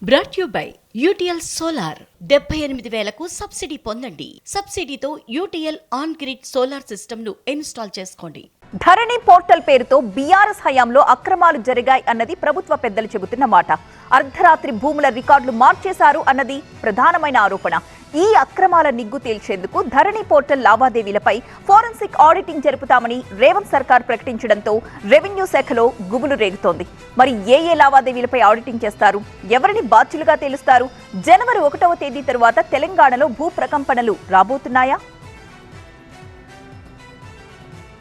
Brought you by UTL solar 78,000కు subsidy పొందండి. సబ్సిడీతో UTL on grid solar system ను ఇన్స్టాల్ చేసుకోండి. ధరణి పోర్టల్ పేరుతో బీఆర్ఎస్ హయాంలో అక్రమాలు జరిగాయి అన్నది ప్రభుత్వ పెద్దలు చెబుతున్న మాట. అర్ధరాత్రి భూముల రికార్డులు మార్చేశారు అన్నది ప్రధానమైన ఆరోపణ. ఈ అక్రమాల నిగ్గు తేల్చేందుకు ధరణి పోర్టల్ లావాదేవీలపై ఫోరెన్సిక్ ఆడిటింగ్ జరుపుతామని రేవంత్ సర్కార్ ప్రకటించడంతో రెవెన్యూ శాఖలో గుబులు రేగుతోంది. మరి ఏ లావాదేవీలపై ఆడిటింగ్ చేస్తారు, ఎవరిని బాధ్యులుగా తేలుస్తారు? జనవరి 1వ తేదీ తరువాత తెలంగాణలో భూ ప్రకంపనలు రాబోతున్నాయా?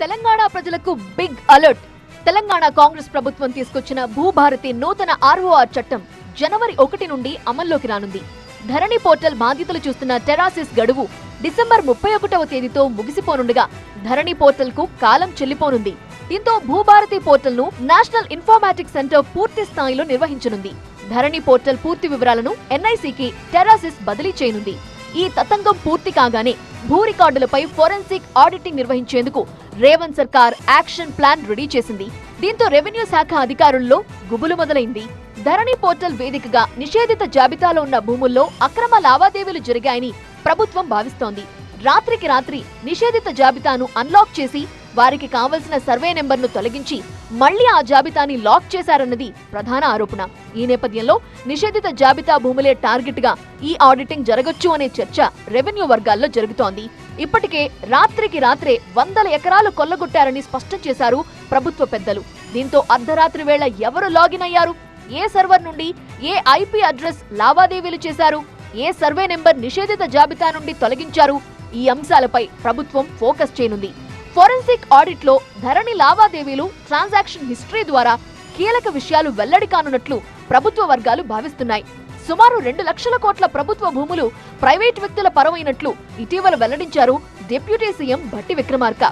తెలంగాణ ప్రజలకు బిగ్ అలర్ట్. తెలంగాణ కాంగ్రెస్ ప్రభుత్వం తీసుకొచ్చిన భూభారతి నూతన ఆర్ఓఆర్ చట్టం జనవరి 1 నుండి అమల్లోకి రానుంది. ధరణి పోర్టల్ బాధ్యతలు చూస్తున్న టెరాసిస్ గడువు డిసెంబర్ 31వ తేదీతో ముగిసిపోనుండగా ధరణి పోర్టల్ కు కాలం చెల్లిపోనుంది. దీంతో భూభారతి పోర్టల్ ను నేషనల్ ఇన్ఫర్మాటిక్స్ సెంటర్ పూర్తి స్థాయిలో నిర్వహించనుంది. ధరణి పోర్టల్ పూర్తి వివరాలను ఎన్ఐసికి టెరాసిస్ బదిలీ చేయనుంది. ఈ తతంగం పూర్తి కాగానే భూ రికార్డులపై ఫోరెన్సిక్ ఆడిటింగ్ నిర్వహించేందుకు రేవంత్ సర్కార్ యాక్షన్ ప్లాన్ రెడీ చేసింది. దీంతో రెవెన్యూ శాఖ అధికారుల్లో గుబులు మొదలైంది. ధరణి పోర్టల్ వేదికగా నిషేధిత జాబితాలో ఉన్న భూముల్లో అక్రమ లావాదేవీలు జరిగాయని ప్రభుత్వం భావిస్తోంది. రాత్రికి రాత్రి నిషేధిత జాబితాను అన్లాక్ చేసి వారికి కావలసిన సర్వే నెంబర్ను తొలగించి మళ్లీ ఆ జాబితాని లాక్ చేశారన్నది ప్రధాన ఆరోపణ. ఈ నేపథ్యంలో నిషేధిత జాబితా భూములే టార్గెట్ గా ఈ ఆడిటింగ్ జరగొచ్చు అనే చర్చ రెవెన్యూ వర్గాల్లో జరుగుతోంది. ఇప్పటికే రాత్రికి రాత్రే 100 ఎకరాలు కొల్లగొట్టారని స్పష్టం చేశారు ప్రభుత్వ పెద్దలు. దీంతో అర్ధరాత్రి వేళ ఎవరు లాగిన్ అయ్యారు, ఏ సర్వర్ నుండి ఏ ఐపీ అడ్రస్ లావాదేవీలు చేశారు, ఏ సర్వే నెంబర్ నిషేధిత జాబితా నుండి తొలగించారు, ఈ అంశాలపై ప్రభుత్వం ఫోకస్ చేయనుంది. ఫోరెన్సిక్ ఆడిట్ లో ధరణి లావాదేవీలు, ట్రాన్సాక్షన్ హిస్టరీ ద్వారా కీలక విషయాలు వెల్లడి కానున్నట్లు ప్రభుత్వ వర్గాలు భావిస్తున్నాయి. సుమారు 2 లక్షల కోట్ల ప్రభుత్వ భూములు ప్రైవేట్ వ్యక్తుల పరమైనట్లు ఇటీవల వెల్లడించారు డిప్యూటీ సీఎం భట్టి విక్రమార్క.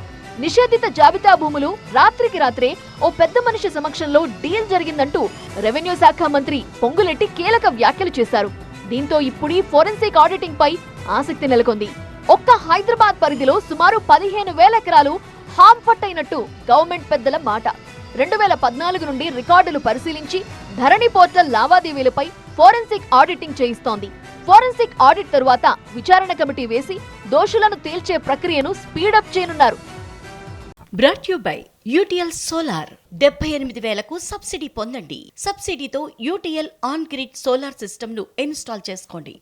నిషేధిత జాబితా భూములు రాత్రికి రాత్రే ఓ పెద్ద మనిషి సమక్షంలో డీల్ జరిగిందంటూ రెవెన్యూ శాఖ మంత్రి పొంగులెట్టి కీలక వ్యాఖ్యలు చేశారు. దీంతో ఇప్పుడు ఫోరెన్సిక్ ఆడిటింగ్ పై ఆసక్తి నెలకొంది. ఒక్క హైదరాబాద్ పరిధిలో సుమారు 15,000 ఎకరాలు హాంఫట్ అయినట్టు గవర్నమెంట్ పెద్దల మాట. 2014 నుండి రికార్డులు పరిశీలించి ధరణి పోర్టల్ లావాదేవీలపై ఫోరెన్సిక్ ఆడిటింగ్ చేయిస్తోంది. ఫోరెన్సిక్ ఆడిట్ తరువాత విచారణ కమిటీ వేసి దోషులను తేల్చే ప్రక్రియను స్పీడప్ చేయనున్నారు. Brought you by UTL solar 78,000కు సబ్సిడీ పొందండి. సబ్సిడీతో UTL on grid solar system ను ఇన్స్టాల్ చేసుకోండి.